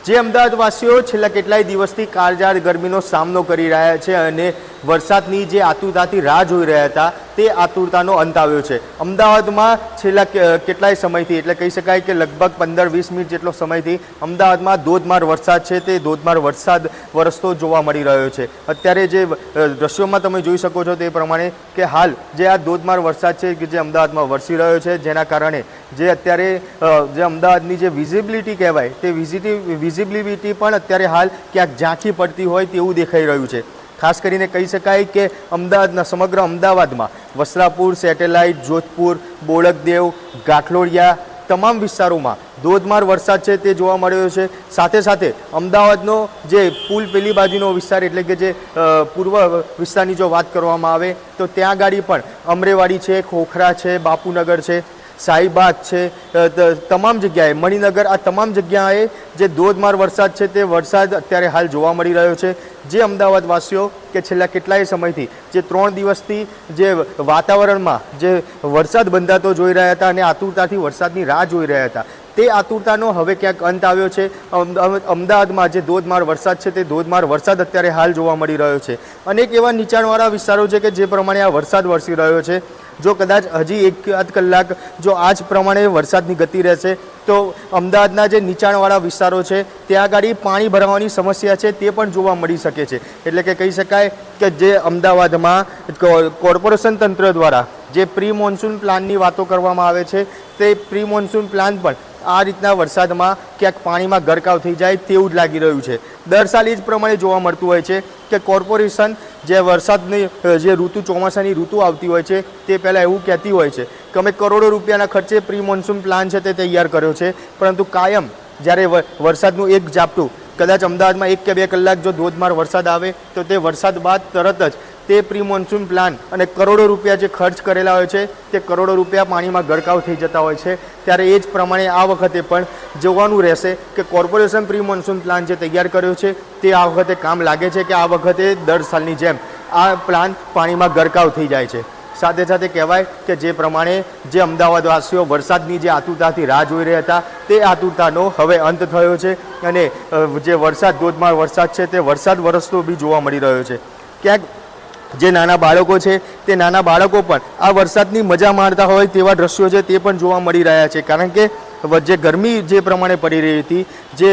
જે અમદાવાદવાસીઓ છેલ્લા કેટલાય દિવસથી કાળઝાળ ગરમીનો સામનો કરી રહ્યા છે અને વરસાદની જે આતુરતાથી રાહ જોઈ રહ્યા હતા તે આતુરતાનો અંત આવ્યો છે। અમદાવાદમાં છેલ્લા કેટલાય સમયથી એટલે કહી શકાય કે લગભગ 15-20 મિનિટ જેટલો સમયથી અમદાવાદમાં ધોધમાર વરસાદ છે તે ધોધમાર વરસાદ વરસતો જોવા મળી રહ્યો છે। અત્યારે જે દ્રશ્યોમાં તમે જોઈ શકો છો તે પ્રમાણે કે હાલ જે આ ધોધમાર વરસાદ છે કે જે અમદાવાદમાં વરસી રહ્યો છે જેના કારણે જે અત્યારે જે અમદાવાદની જે વિઝિબિલિટી કહેવાય તે વિઝિબિલિટી પણ અત્યારે હાલ ક્યાંક ઝાંખી પડતી હોય તેવું દેખાઈ રહ્યું છે। ખાસ કરીને કહી શકાય કે અમદાવાદના સમગ્ર અમદાવાદમાં વસ્ત્રાપુર, સેટેલાઇટ, જોધપુર, બોડકદેવ, ગાંઠલોડિયા તમામ વિસ્તારોમાં ધોધમાર વરસાદ છે તે જોવા મળ્યો છે। સાથે સાથે અમદાવાદનો જે પુલ પેલી બાજુનો વિસ્તાર એટલે કે જે પૂર્વ વિસ્તારની જો વાત કરવામાં આવે તો ત્યાં ગાડી પણ અમરેવાડી છે, ખોખરા છે, બાપુનગર છે, શાહીબાગ છે, તમામ જગ્યાએ મણિનગર આ તમામ જગ્યાએ જે ધોધમાર વરસાદ છે તે વરસાદ અત્યારે હાલ જોવા મળી રહ્યો છે। જે અમદાવાદવાસીઓ કે છેલ્લા કેટલાય સમયથી જે 3 દિવસથી જે વાતાવરણમાં જે વરસાદ બંધાતો જોઈ રહ્યા હતા અને આતુરતાથી વરસાદની રાહ જોઈ રહ્યા હતા તે આતુરતાનો હવે ક્યાંક અંત આવ્યો છે। અમદાવાદમાં જે ધોધમાર વરસાદ છે તે ધોધમાર વરસાદ અત્યારે હાલ જોવા મળી રહ્યો છે। અનેક એવા નીચાણવાળા વિસ્તારો છે કે જે પ્રમાણે આ વરસાદ વરસી રહ્યો છે જો કદાચ હજી 1 કલાક જો આ જ પ્રમાણે વરસાદની ગતિ રહેશે તો અમદાવાદના જે નીચાણવાળા વિસ્તારો છે ત્યાં આગળ પાણી ભરાવાની સમસ્યા છે તે પણ જોવા મળી શકે છે। એટલે કે કહી શકાય કે જે અમદાવાદમાં કોર્પોરેશન તંત્ર દ્વારા જે પ્રી મોન્સૂન પ્લાનની વાતો કરવામાં આવે છે તે પ્રી મોન્સૂન પ્લાન પણ આ રીતના વરસાદમાં ક્યાંક પાણીમાં ગરકાવ થઈ જાય તેવું જ લાગી રહ્યું છે। દર સાલ એ જ પ્રમાણે જોવા મળતું હોય છે કે કોર્પોરેશન જે વરસાદની જે ઋતુ ચોમાસાની ઋતુ આવતી હોય છે તે પહેલાં એવું કહેતી હોય છે કે અમે કરોડો રૂપિયાના ખર્ચે પ્રી મોન્સૂન પ્લાન છે તે તૈયાર કર્યો છે પરંતુ કાયમ જ્યારે વરસાદનું એક ઝાપટું કદાચ અમદાવાદમાં 1 કે 2 કલાક જો ધોધમાર વરસાદ આવે તો તે વરસાદ બાદ તરત જ તે પ્રી મોન્સૂન પ્લાન અને કરોડો રૂપિયા જે ખર્ચ કરેલા હોય છે તે કરોડો રૂપિયા પાણીમાં ગરકાવ થઈ જતા હોય છે। ત્યારે એ જ પ્રમાણે આ વખતે પણ જોવાનું રહેશે કે કોર્પોરેશન પ્રી મોન્સૂન પ્લાન જે તૈયાર કર્યો છે તે આ વખતે કામ લાગે છે કે આ વખતે દર સાલની જેમ આ પ્લાન પાણીમાં ગરકાવ થઈ જાય છે। સાથે સાથે કહેવાય કે જે પ્રમાણે જે અમદાવાદવાસીઓ વરસાદની જે આતુરતાથી રાહ જોઈ રહ્યા હતા તે આતુરતાનો હવે અંત થયો છે અને જે વરસાદ ધોધમાર વરસાદ છે તે વરસાદ વરસતો બી જોવા મળી રહ્યો છે। ક્યાંક જે નાના બાળકો છે તે નાના બાળકો પણ આ વરસાદની મજા માણતા હોય તેવા દ્રશ્યો છે તે પણ જોવા મળી રહ્યા છે કારણ કે જે ગરમી જે પ્રમાણે પડી રહી હતી જે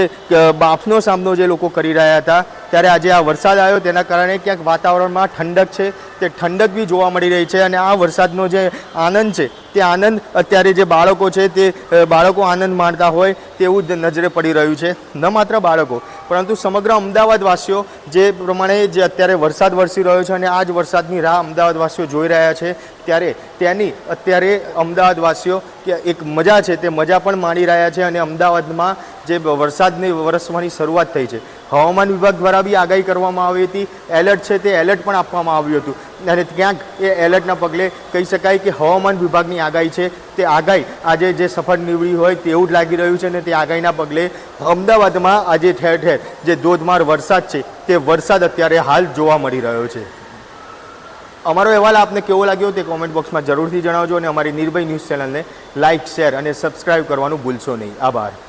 બાફનો સામનો જે લોકો કરી રહ્યા હતા ત્યારે આજે આ વરસાદ આવ્યો તેના કારણે ક્યાંક વાતાવરણમાં ઠંડક છે તે ઠંડક બી જોવા મળી રહી છે અને આ વરસાદનો જે આનંદ છે તે આનંદ અત્યારે જે બાળકો છે તે બાળકો આનંદ માણતા હોય તેવું જ નજરે પડી રહ્યું છે। ન માત્ર બાળકો પરંતુ સમગ્ર અમદાવાદવાસીઓ જે પ્રમાણે જે અત્યારે વરસાદ વરસી રહ્યો છે અને આ જ વરસાદની રાહ અમદાવાદવાસીઓ જોઈ રહ્યા છે ત્યારે તેની અત્યારે અમદાવાદવાસીઓ કે એક મજા છે તે મજા પણ માણી રહ્યા છે અને અમદાવાદમાં જે વરસાદની વરસવાની શરૂઆત થઈ છે હવામાન વિભાગ દ્વારા બી આગાહી કરવામાં આવી હતી એલર્ટ છે તે એલર્ટ પણ આપવામાં આવ્યું હતું અને ક્યાંક એ એલર્ટના પગલે કહી શકાય કે હવામાન વિભાગની આગાહી છે તે આગાહી આજે જે સફળ નીવડી હોય તેવું જ લાગી રહ્યું છે અને તે આગાહીના પગલે અમદાવાદમાં આજે ઠેર ઠેર જે ધોધમાર વરસાદ છે તે વરસાદ અત્યારે હાલ જોવા મળી રહ્યો છે। અમારો અહેવાલ આપને કેવો લાગ્યો તે કોમેન્ટ બોક્સમાં જરૂરથી જણાવજો અને અમારી નિર્ભય ન્યૂઝ ચેનલને લાઇક, શેર અને સબસ્ક્રાઇબ કરવાનું ભૂલશો નહીં। આભાર।